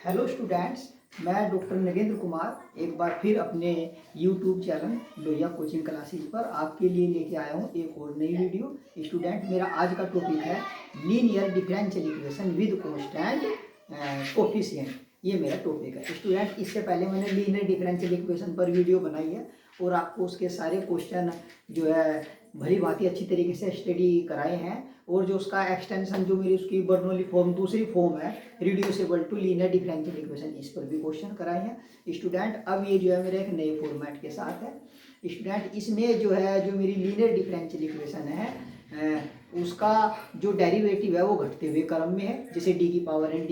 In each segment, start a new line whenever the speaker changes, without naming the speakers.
Hello students, मैं doctor Narendra Kumar एक बार फिर अपने YouTube channel Lohia coaching classes पर आपके लिए लेके आया हूँ एक और नई वीडियो। स्टूडेंट, मेरा आज का टॉपिक है linear differential equation with constant coefficient. ये मेरा टॉपिक है स्टूडेंट। इससे पहले मैंने लीनियर डिफरेंशियल इक्वेशन पर वीडियो बनाई है और आपको उसके सारे क्वेश्चन जो है भली भांति अच्छी तरीके से स्टडी कराए हैं। और जो उसका एक्सटेंशन जो मेरी उसकी बर्नौली फॉर्म दूसरी फॉर्म है reducible to linear differential equation, इस पर भी क्वेश्चन कराए हैं स्टूडेंट। अब ये जो है मेरे एक नए फॉर्मेट के साथ है स्टूडेंट। इसमें जो है जो मेरी लीनियर डिफरेंशियल इक्वेशन है उसका जो डेरिवेटिव है वो घटते हुए क्रम में है, जैसे डी की पावर n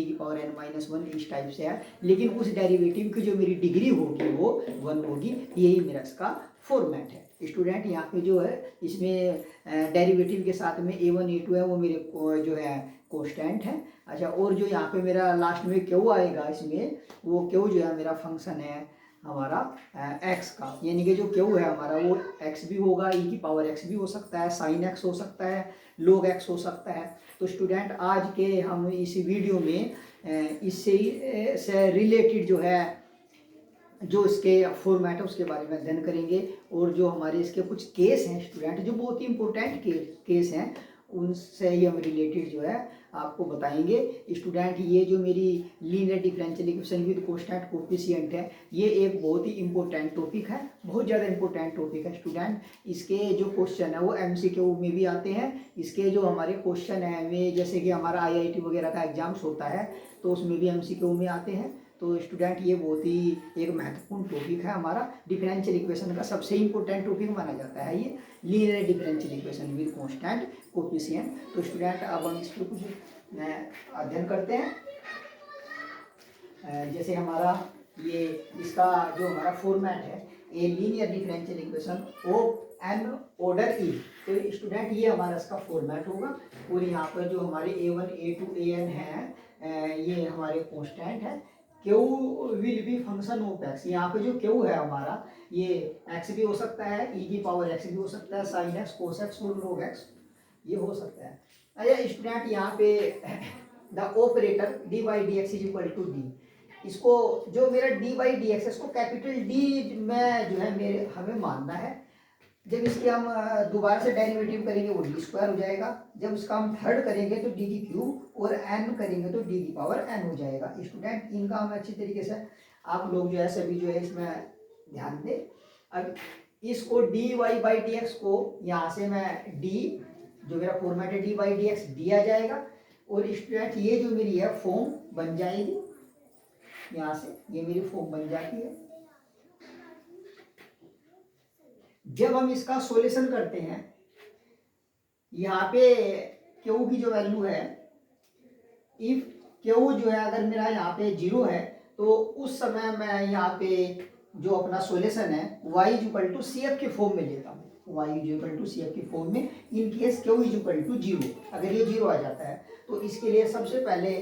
-1 इस टाइप से है, लेकिन उस डेरिवेटिव की जो मेरी डिग्री होगी वो 1 होगी। यही मेरा इसका फॉर्मेट है स्टूडेंट। यहाँ पे जो है इसमें डेरिवेटिव के साथ में a1 a2 है वो मेरे जो है कांस्टेंट है। अच्छा, और जो यहाँ पे मेरा लास्ट में क्यू आएगा इसमें, वो क्यू जो है मेरा फंक्शन है हमारा एक्स का, यानी कि जो क्यू है हमारा वो एक्स भी होगा, ई की पावर एक्स भी हो सकता है, साइन एक्स हो सकता है, log एक्स हो सकता है। तो स्टूडेंट आज के हम इस वीडियो में इससे से रिलेटेड जो है जो इसके फॉर्मेट है उसके बारे में अध्ययन करेंगे। और जो हमारे इसके कुछ केस हैं स्टूडेंट जो बहुत ही इंपॉर्टेंट केस हैं, उनसे ही हम रिलेटेड जो है आपको बताएंगे स्टूडेंट। ये जो मेरी linear differential equation with constant coefficient है, ये एक बहुत ही इंपॉर्टेंट टॉपिक है, बहुत ज़्यादा इंपॉर्टेंट टॉपिक है स्टूडेंट। इसके जो क्वेश्चन है वो एमसीक्यू में भी आते हैं। इसके जो हमारे क्वेश्चन है वे जैसे कि हमारा आईआईटी वगैरह का एग्जाम्स होता है तो उसमें भी एमसीक्यू में आते हैं। तो स्टूडेंट ये बहुत ही एक महत्वपूर्ण टॉपिक है हमारा, डिफरेंशियल इक्वेशन का सबसे इंपॉर्टेंट टॉपिक माना जाता है ये linear differential equation with constant coefficient. तो स्टूडेंट अब हम इस पर कुछ अध्ययन करते हैं। जैसे हमारा ये इसका जो हमारा फॉर्मेट है a linear differential equation of N order ई। तो स्टूडेंट ये हमारा इसका फॉर्मेट होगा। और यहाँ पर जो हमारे a1 a2 an है ये हमारे कांस्टेंट है। Q will be function of x. यहाँ पे जो क्यू है हमारा ये एक्स भी हो सकता है, ई की पावर एक्स भी हो सकता है, साइन एक्स, कोस एक्स और log एक्स ये हो सकता है। अच्छा स्टूडेंट, यहाँ पे the operator D by D X is equal to D, इसको जो मेरा डी बाई डी एक्स इसको कैपिटल डी में जो है मेरे हमें मानना है। जब इसके हम दोबारा से डेरिवेटिव करेंगे वो डी स्क्वायर हो जाएगा। जब इसका हम थर्ड करेंगे तो डी की क्यूब और एन करेंगे तो डी की पावर एन हो जाएगा स्टूडेंट। इनका हम अच्छी तरीके से आप लोग जो है सभी जो है इसमें ध्यान दें। अब इसको D Y by D X को यहाँ से मैं डी जो मेरा फॉर्मेट है डी बाई डी एक्स दिया जाएगा। और स्टूडेंट ये जो मेरी है फॉर्म बन जाएगी, यहाँ से ये मेरी फॉर्म बन जाती है। जब हम इसका सॉल्यूशन करते हैं यहाँ पे क्यू की जो वैल्यू है, इफ क्यू जो है अगर मेरा यहाँ पे 0 है तो उस समय मैं यहाँ पे जो अपना सॉल्यूशन है y equal to C F के फॉर्म में लेता हूँ। y equal to C F के फॉर्म में in case Q equal to 0, अगर ये 0 आ जाता है तो इसके लिए सबसे पहले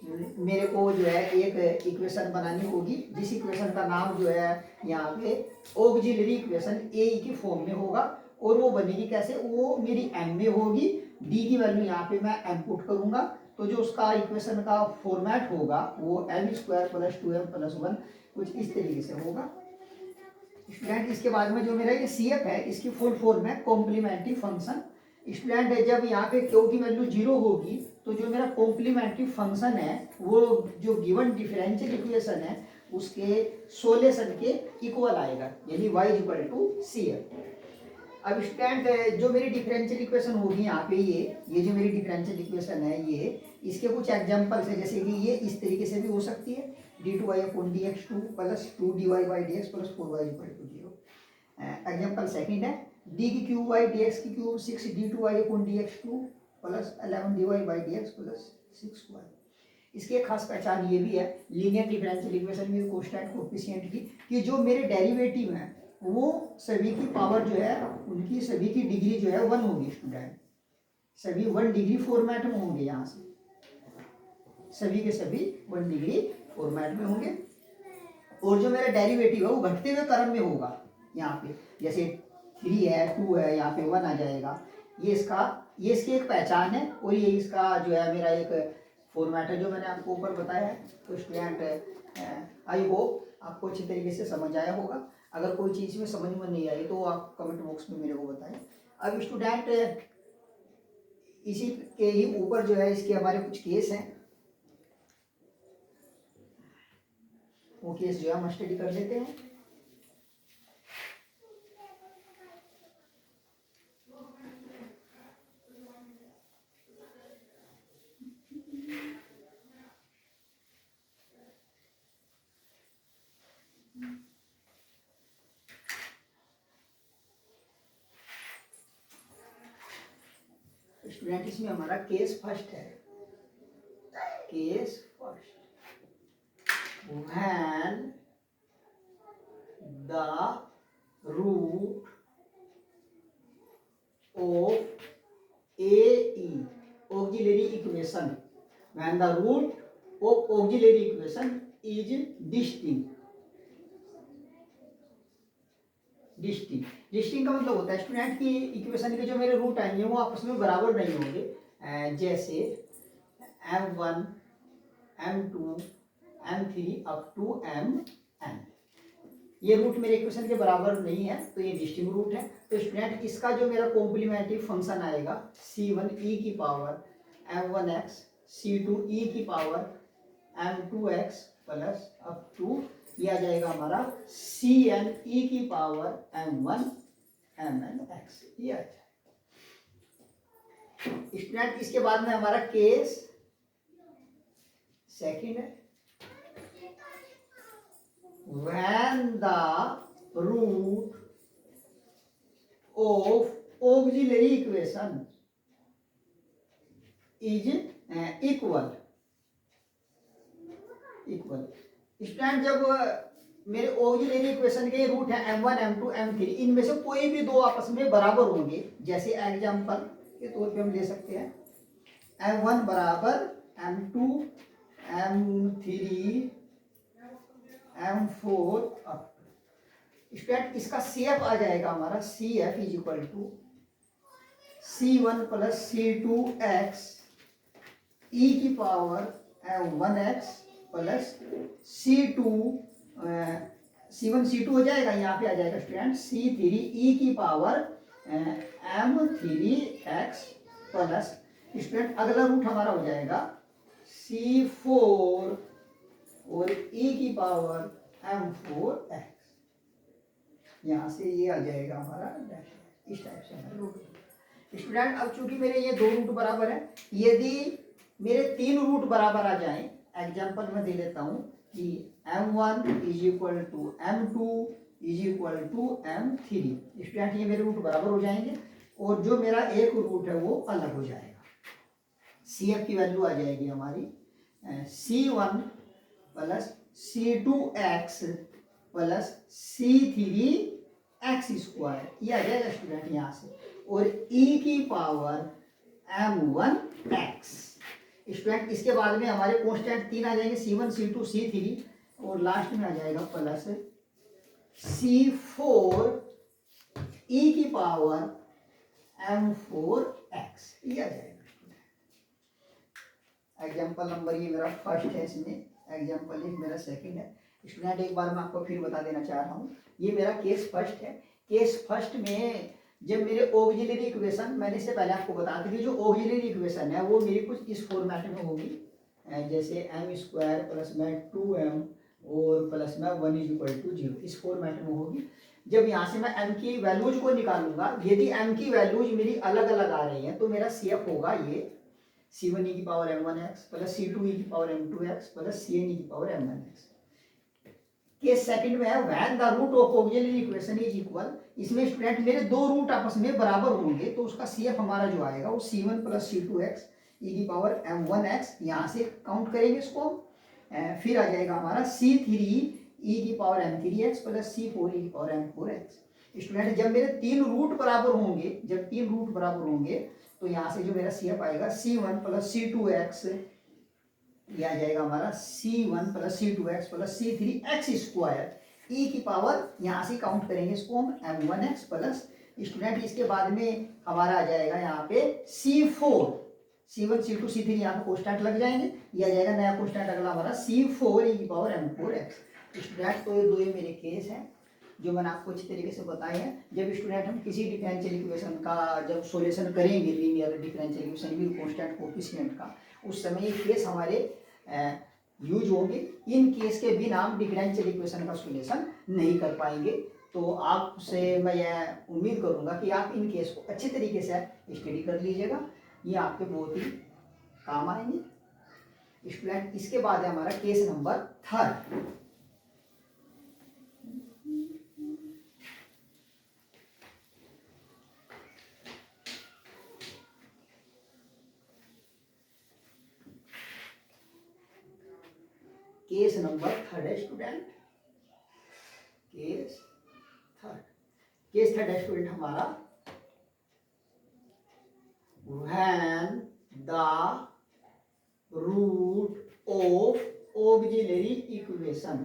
मेरे को जो है एक इक्वेशन बनानी होगी, जिस इक्वेशन का नाम जो है यहाँ पे ऑक्सिलरी इक्वेशन ए की फॉर्म में होगा। और वो बनेगी कैसे, वो मेरी एम में होगी। डी की वैल्यू यहाँ पे मैं एम पुट करूंगा तो जो उसका इक्वेशन का फॉर्मेट होगा वो M square plus 2m plus 1 कुछ इस तरीके से होगा स्टूडेंट। इसके बाद में जो मेरा ये सी एफ है इसकी फुल फॉर्म है कॉम्प्लीमेंट्री फंक्शन स्टूडेंट। जब यहाँ पे क्यू की वैल्यू 0 होगी तो जो मेरा कॉम्प्लीमेंट्री फंक्शन है वो जो गिवन डिफरेंशियल इक्वेशन है उसके सॉल्यूशन के इक्वल आएगा, यानी y equal to C F. अब स्टूडेंट जो मेरी डिफरेंशियल इक्वेशन होगी यहाँ पे ये जो मेरी डिफरेंशियल इक्वेशन है ये इसके कुछ एग्जांपल्स है, जैसे कि ये इस तरीके से भी हो सकती है d2y upon dx2 plus 2dy by dx plus 4y equal to 0। Example second है d की क्यूब बाई dx की cube 6 d2y upon dx2 plus 11dy by dx plus 6y। इसकी एक खास पहचान ये भी है लीनियर डिफरेंशियल इक्वेशन में कांस्टेंट कोएफिशिएंट की कि जो मेरे डेरिवेटिव हैं वो सभी की पावर जो है उनकी सभी की डिग्री जो है 1 होगी स्टूडेंट, सभी 1 डिग्री फॉर्मेट में होंगे। यहाँ से सभी के सभी 1 डिग्री फॉर्मेट में होंगे। और जो मेरा डेरिवेटिव है वो घटते हुए क्रम में होगा। यहाँ पे जैसे 3 है 2 है यहाँ पे 1 आ जाएगा। ये इसकी एक पहचान है और ये इसका जो है मेरा एक फॉर्मेट है जो मैंने आपको ऊपर बताया है। तो स्टूडेंट आई होप आपको अच्छी तरीके से समझ आया होगा। अगर कोई चीज़ में समझ में नहीं आई तो आप कमेंट बॉक्स में मेरे को बताएं। अब स्टूडेंट इसी के ही ऊपर जो है इसके हमारे कुछ केस हैं, वो केस जो है हम स्टडी कर लेते हैं। स्टूडेंट इसमें हमारा केस फर्स्ट है। Case first, when the root of AE auxiliary equation, when the root of auxiliary equation is distinct। Distinct का मतलब होता है स्टूडेंट की इक्वेशन के जो मेरे रूट आएंगे वो आपस में बराबर नहीं होंगे। जैसे M1 M2 M3 up to Mn, ये रूट मेरे इक्वेशन के बराबर नहीं है तो ये डिस्टिंक्ट रूट है। तो स्टूडेंट इसका जो मेरा कॉम्प्लीमेंट्री फंक्शन आएगा C1 e की पावर M1x, C2 e की power M2x plus up to ये आ जाएगा हमारा Cn e की पावर M1 Mnx, ये आ जाएगा। स्टूडेंट इसके बाद में हमारा केस सेकंड है, when the root of auxiliary equation is equal। Student जब मेरे ऑक्सिलरी इक्वेशन के रूट है M1 M2 M3, इनमें से कोई भी दो आपस में बराबर होंगे। जैसे एग्जांपल के तौर पे हम ले सकते हैं M1 बराबर M2 M3 M4 up. Student इसका CF आ जाएगा हमारा CF is equal to C1 plus C2x e की power M1x plus C2 C1 C2 हो जाएगा, यहाँ पे आ जाएगा स्टूडेंट C3 e की पावर M3x प्लस स्टूडेंट अगला रूट हमारा हो जाएगा C4 और e की पावर M4x। यहाँ से ये आ जाएगा हमारा इस टाइप से हमारा रूट। स्टूडेंट अब चूंकि मेरे ये दो रूट बराबर है, यदि मेरे तीन रूट बराबर आ जाएं, एग्जांपल मैं दे देता हूं कि M1 is equal to M2 is equal to M3, student ये मेरे रूट बराबर हो जाएंगे और जो मेरा एक रूट है वो अलग हो जाएगा। CF की वैल्यू आ जाएगी हमारी C1 plus C2x plus C3x square, ये आ जाएगा स्टूडेंट यहाँ से, और e की पावर M1x। स्टूडेंट इसके बाद में हमारे कांस्टेंट तीन आ जाएंगे C1 C2 C3 और लास्ट में आ जाएगा प्लस C4 e की पावर M4x, ये आ जाएगा। एग्जाम्पल नंबर ये मेरा फर्स्ट है, इसमें एग्जाम्पल एक मेरा सेकंड है। स्टूडेंट एक बार मैं आपको फिर बता देना चाह रहा हूँ, ये मेरा केस फर्स्ट है। केस फर्स्ट में जब मेरे ऑक्सिलरी इक्वेशन, मैंने इससे पहले आपको बता दी, जो ऑक्सिलरी इक्वेशन है वो मेरी कुछ इस फॉर्मेट में होगी, जैसे m स्क्वायर प्लस में 2m और प्लस में 1 इज इक्वल टू 0, इस फॉर्मेट में होगी। जब यहाँ से मैं m की वैल्यूज को निकालूंगा, यदि m की वैल्यूज मेरी अलग अलग आ रही है तो मेरा CF होगा ये C1 e की power M1x plus C2 e की power M2x plus Cn e की पावर M1x। केस सेकंड में है when the root of auxiliary equation is equal, इसमें स्टूडेंट मेरे दो रूट आपस में बराबर होंगे तो उसका CF हमारा जो आएगा वो C1 प्लस C2x e की पावर M1x, यहाँ से काउंट करेंगे इसको, फिर आ जाएगा हमारा C3 e की power M3x plus C4 e की पावर M4x। स्टूडेंट जब मेरे तीन रूट बराबर होंगे, जब तीन रूट बराबर होंगे तो यहाँ से जो मेरा CF आएगा C1 प्लस C2x, ये आ जाएगा हमारा C1 plus C2x plus C3x square e की पावर, यहाँ से काउंट करेंगे इसको हम M1x प्लस स्टूडेंट इसके बाद में हमारा आ जाएगा यहाँ पे C4 C1 C2 C3 यहाँ पे कॉन्स्टेंट लग जाएंगे, ये आ जाएगा नया कॉन्स्टेंट अगला हमारा C4 e की पावर m4x। स्टूडेंट तो ये मेरे केस हैं जो मैंने आपको अच्छी तरीके से बताए हैं। जब स्टूडेंट हम किसी डिफरेंशियल इक्वेशन का जब सॉल्यूशन करेंगे, लीनियर डिफरेंशियल इक्वेशन भी कांस्टेंट कोफिशिएंट का, उस समय ये केस हमारे यूज होंगे। इन केस के बिना हम डिफरेंशियल इक्वेशन का सॉल्यूशन नहीं कर पाएंगे। तो आपसे मैं यह उम्मीद करूंगा कि आप इन केस को अच्छी तरीके से स्टडी कर लीजिएगा, ये आपके बहुत ही काम आएंगे स्टूडेंट। इसके बाद है हमारा केस नंबर 3। केस नंबर 3 है स्टूडेंट, केस 3 है स्टूडेंट हमारा, when the root of auxiliary equation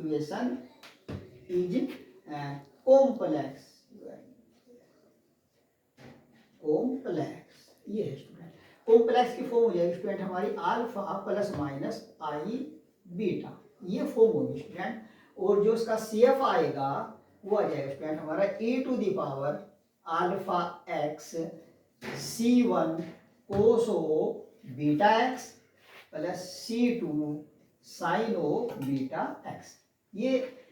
is complex, ये है स्टूडेंट। कॉम्प्लेक्स की फॉर्म हो जाएगी स्टूडेंट हमारी alpha plus minus I beta, ये फॉर्म होगी स्टूडेंट। और जो इसका CF आएगा वो आ जाएगा स्टूडेंट हमारा e to the power alpha x C1 cos of beta x plus C2 sine of beta X. ये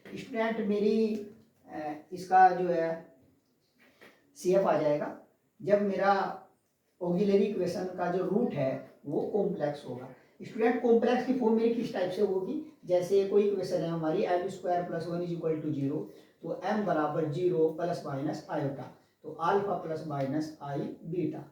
स्टूडेंट मेरी इसका जो है CF आ जाएगा जब मेरा ऑक्सिलरी इक्वेशन का जो रूट है वो कॉम्प्लेक्स होगा। स्टूडेंट कॉम्प्लेक्स की फॉर्म मेरी किस टाइप से होगी, जैसे कोई इक्वेशन है हमारी m² + 1 = 0, तो m बराबर 0 प्लस माइनस आयोटा, तो alpha plus minus I beta,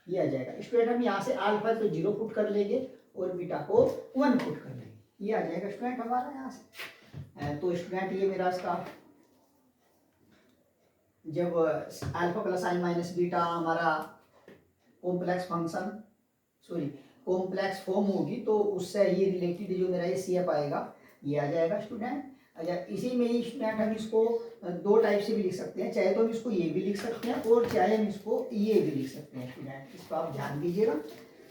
ये आ जाएगा स्टूडेंट। हम यहाँ से अल्फा तो 0 पुट कर लेंगे और बीटा को 1 पुट कर लेंगे, ये आ जाएगा स्टूडेंट हमारा यहाँ से। तो स्टूडेंट ये मेरा इसका जब अल्फा प्लस आई माइनस बीटा हमारा कॉम्प्लेक्स फॉर्म होगी तो उससे ये रिलेटेड जो मेरा ये CF आएगा ये आ जाएगा स्टूडेंट। अच्छा, इसी में ही स्टूडेंट हम इसको दो टाइप से भी लिख सकते हैं, चाहे तो हम इसको ये भी लिख सकते हैं और चाहे हम इसको ये भी लिख सकते हैं स्टूडेंट। इसको आप ध्यान दीजिएगा,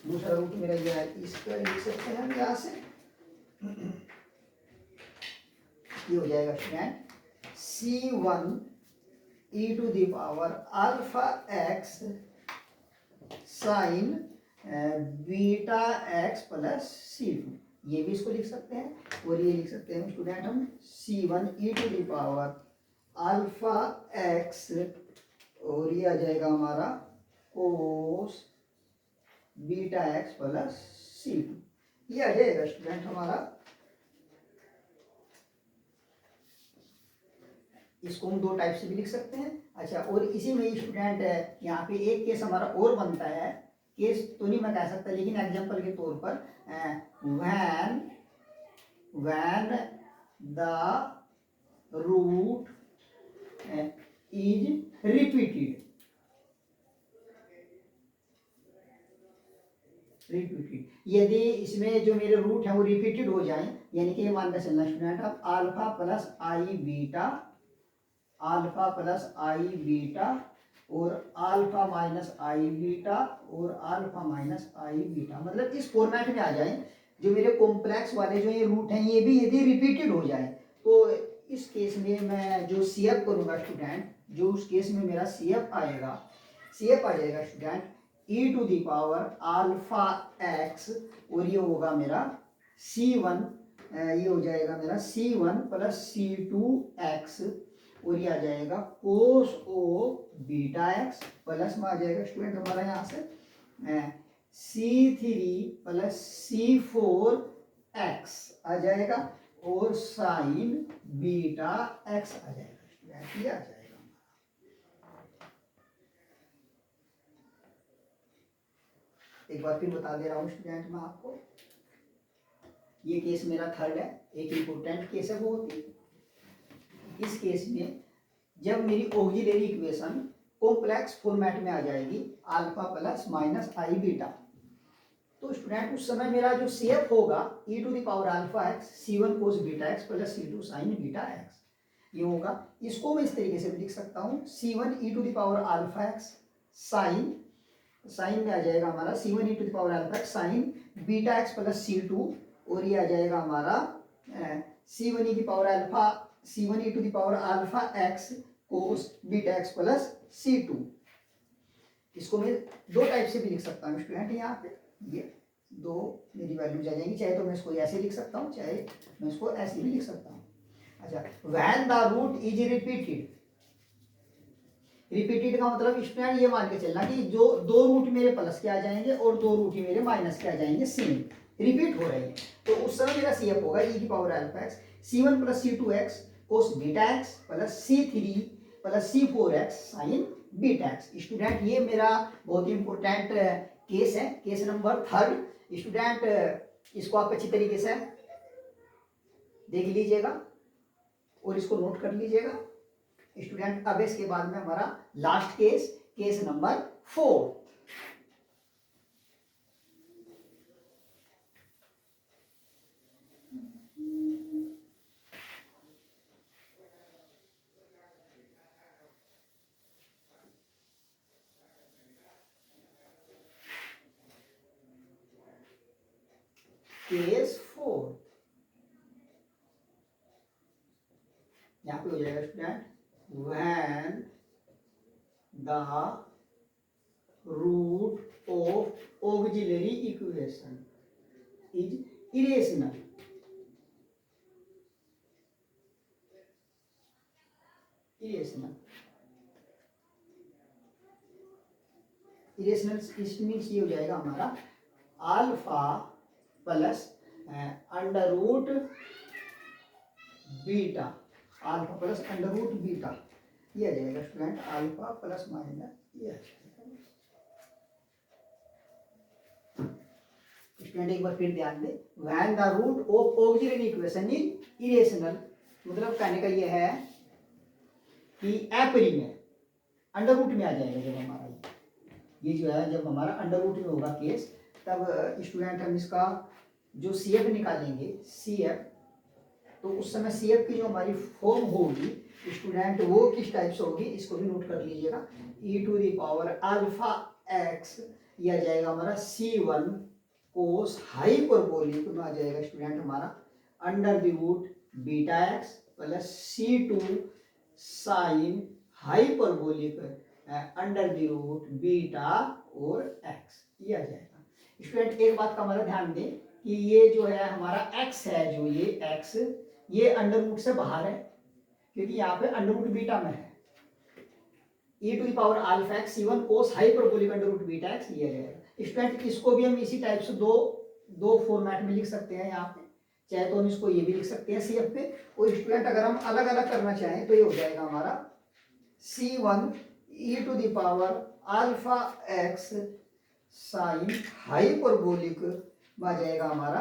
दूसरा रूट मेरा ये है, इसका लिख सकते हैं हम यहाँ से, ये हो जाएगा student C1 e to the power alpha X sine beta x plus C2, ये भी इसको लिख सकते हैं। और ये लिख सकते हैं स्टूडेंट हम C1 e to the power alpha X और ये आ जाएगा हमारा कोस बीटा एक्स प्लस C2, ये आ जाएगा स्टूडेंट हमारा। इसको हम दो टाइप से भी लिख सकते हैं। अच्छा, और इसी में स्टूडेंट यहाँ पे एक केस हमारा और बनता है, केस तो नहीं मैं कह सकता लेकिन एग्जांपल के तौर पर when the root is repeated, यदि इसमें जो मेरे रूट है वो रिपीटेड हो जाए, यानी कि ये मान कर चलना स्टूडेंट अब अल्फा प्लस आई बीटा और अल्फा माइनस आई बीटा और अल्फा माइनस आई बीटा, मतलब इस फॉर्मेट में आ जाए। जो मेरे कॉम्प्लेक्स वाले जो ये रूट हैं ये भी यदि रिपीटेड हो जाए तो इस केस में मैं जो CF करूँगा स्टूडेंट, जो उस केस में मेरा CF आ जाएगा student e to the power alpha X और ये होगा मेरा C1, ये हो जाएगा मेरा C1 प्लस C2 एक्स और ये आ जाएगा कोस ओ बीटा एक्स प्लस में आ जाएगा स्टूडेंट हमारा यहाँ से C3 प्लस C4 एक्स आ जाएगा और साइन बीटा एक्स आ जाएगा स्टूडेंट, ये आ जाएगा। एक बार फिर बता दे रहा हूँ स्टूडेंट मैं आपको, ये केस मेरा थर्ड है, एक इम्पोर्टेंट केस है वो होती। इस केस में जब मेरी ऑक्सिलरी इक्वेशन कॉम्प्लेक्स फॉर्मेट में आ जाएगी alpha plus minus I beta, तो स्टूडेंट उस समय मेरा जो CF होगा e to the power alpha x C1 cos beta x plus C2 sine beta X, ये होगा। इसको मैं इस तरीके से भी लिख सकता हूँ C1 e to the power alpha X sine sine में आ जाएगा हमारा C1 e to the power alpha X sine beta x plus C2, और ये आ जाएगा हमारा C1 e की power alpha C1 e to the power alpha X cos beta x plus C2। इसको मैं दो टाइप से भी लिख सकता हूँ स्टूडेंट, यहाँ पे ये दो मेरी वैल्यूज आ जाएंगी, चाहे तो मैं इसको ऐसे लिख सकता हूँ, चाहे मैं इसको ऐसे भी लिख सकता हूँ। अच्छा, when the root is repeated, repeated का मतलब स्टूडेंट ये मान के चलना कि जो दो रूट मेरे प्लस के आ जाएंगे और दो रूट ही मेरे माइनस के आ जाएंगे, सेम रिपीट हो रहे हैं, तो उस समय मेरा CF होगा e की power alpha x C1 plus C2 x cos beta x plus C3 plus C4 x sine beta x. Student ये मेरा बहुत ही इंपॉर्टेंट केस है, केस नंबर 3। स्टूडेंट इसको आप अच्छी तरीके से देख लीजिएगा और इसको नोट कर लीजिएगा स्टूडेंट। अब इसके बाद में हमारा last case, case number 4। Case 4 यहाँ पे हो जाएगा student, when the root of auxiliary equation is irrational, irrational means ये हो जाएगा हमारा alpha plus under root beta, alpha plus under root beta, ये आ जाएगा स्टूडेंट अल्फा प्लस माइनस ये। स्टूडेंट एक बार फिर ध्यान दे, when the root of auxiliary equation is irrational, मतलब कहने का ये है कि एपरी में अंडर रूट में आ जाएगा जब हमारा ये जो है, जब हमारा अंडर रूट में होगा केस, तब स्टूडेंट हम इसका जो CF निकालेंगे CF, तो उस समय CF की जो हमारी फॉर्म होगी स्टूडेंट वो किस टाइप से होगी, इसको भी नोट कर लीजिएगा। e to the power alpha X ये आ जाएगा हमारा C1 कोस हाइपरबोलिक में आ जाएगा स्टूडेंट हमारा under the root beta x plus C2 sine hyperbolic under the root beta और एक्स, ये आ जाएगा। स्टूडेंट एक बात का हमारा ध्यान दें कि ये जो है हमारा x है, जो ये x ये अंडर रूट से बाहर है, क्योंकि यहाँ पे अंडर रूट बीटा में है। e to the power alpha x C1 cos hyperbolic under root beta X, ये आ जाएगा। स्टूडेंट इसको भी हम इसी टाइप से दो फॉर्मेट में लिख सकते हैं यहाँ पे, चाहे तो हम इसको ये भी लिख सकते हैं CF पे, और स्टूडेंट अगर हम अलग अलग करना चाहें तो ये हो जाएगा हमारा C1 e to the power alpha X sine hyperbolic में आ जाएगा हमारा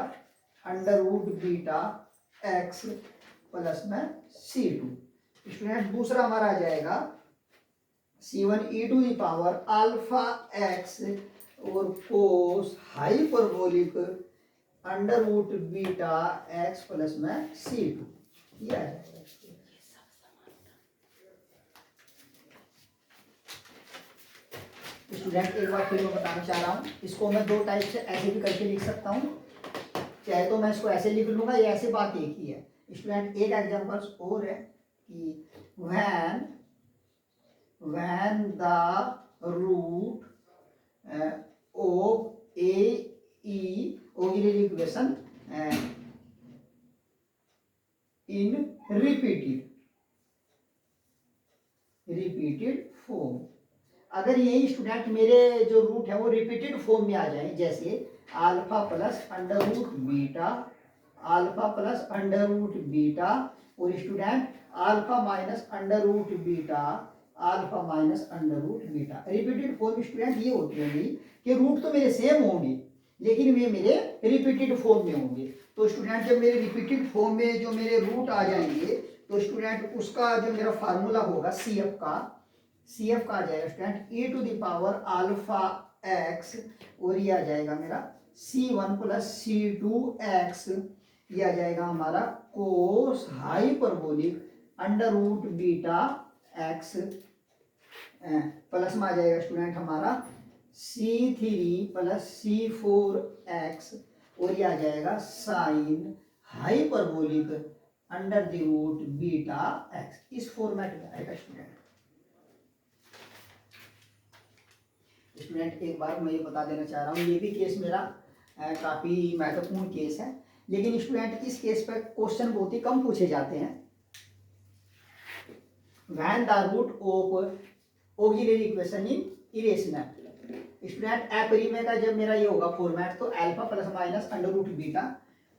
under root beta x plus में C2। स्टूडेंट दूसरा हमारा आ जाएगा C1 e to the power alpha X और cos hyperbolic under root beta x plus में C2, ये आ जाएगा। स्टूडेंट एक बार फिर मैं बताना चाह रहा हूँ, इसको मैं दो टाइप से ऐसे भी करके लिख सकता हूँ, चाहे तो मैं इसको ऐसे लिख लूंगा, ये ऐसे बात एक ही है। स्टूडेंट एक एग्जांपल और है कि when the root of A E auxiliary equation in repeated form, अगर यही स्टूडेंट मेरे जो रूट है वो रिपीटेड फॉर्म में आ जाए, जैसे alpha plus under root beta, alpha plus under root beta, और student alpha minus under root beta, alpha minus under root beta. Repeated form student ये होती है कि रूट तो मेरे सेम होंगे लेकिन वे मेरे रिपीटेड फॉर्म में होंगे। तो स्टूडेंट जब मेरे रिपीटेड फॉर्म में जो मेरे रूट आ जाएंगे तो स्टूडेंट उसका जो मेरा फार्मूला होगा CF का आ जाएगा student e to the power alpha X, और ये आ जाएगा मेरा C1 प्लस C2 एक्स, ये आ जाएगा हमारा cos hyperbolic under root beta x plus में आ जाएगा स्टूडेंट हमारा C3 प्लस C4x और ये आ जाएगा sine hyperbolic under the root beta X. इस फॉर्मेट में आएगा स्टूडेंट एक बार मैं ये बता देना चाह रहा हूँ, ये भी केस मेरा काफ़ी महत्वपूर्ण केस है, लेकिन स्टूडेंट इस केस पर क्वेश्चन बहुत ही कम पूछे जाते हैं। When the root of auxiliary equation in irrational. Student अपरिमेय का जब मेरा ये होगा फॉर्मेट, तो alpha plus minus under root beta,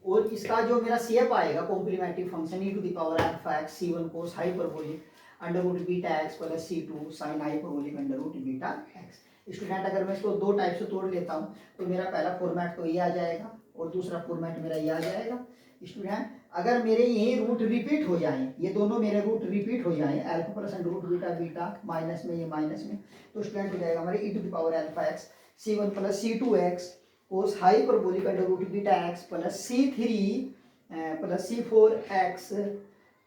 और इसका जो मेरा शेप आएगा complementary function e to the power alpha x C1 cos hyperbolic under root beta x plus C2 sine hyperbolic under root beta x. Student अगर मैं इसको दो type से तोड़ लेता हूँ तो मेरा पहला फॉर्मेट तो ये आ जाएगा और दूसरा फॉर्मेट मेरा ये आ जाएगा। स्टूडेंट अगर मेरे ये रूट रिपीट हो जाएं, ये दोनों मेरे रूट रिपीट हो जाएं, alpha plus under root beta beta minus में ये माइनस में, तो स्टूडेंट हो जाएगा हमारे e to the power alpha x C1 plus C2 x cos hyperbolic under root beta x plus C3 plus C4 x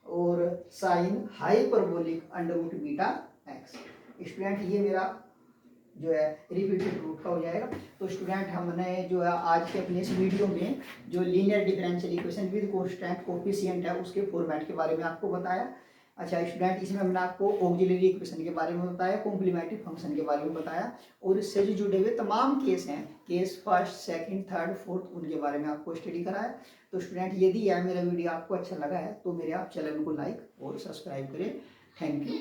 और sine hyperbolic under root beta x. Student ये मेरा जो है रिपीटेड रूट का हो जाएगा। तो स्टूडेंट हमने जो है आज के अपने इस वीडियो में जो linear differential equation with constant coefficient है उसके फॉर्मेट के बारे में आपको बताया। अच्छा स्टूडेंट, इसमें हमने आपको ऑक्सिलरी इक्वेशन के बारे में बताया, कॉम्प्लीमेंट्री फंक्शन के बारे में बताया, और इससे जो जुड़े हुए तमाम केस हैं, case first second third fourth, उनके बारे में आपको स्टडी कराया। तो स्टूडेंट यदि यह मेरा वीडियो आपको अच्छा लगा है तो मेरे आप चैनल को लाइक और सब्सक्राइब करें। Thank you.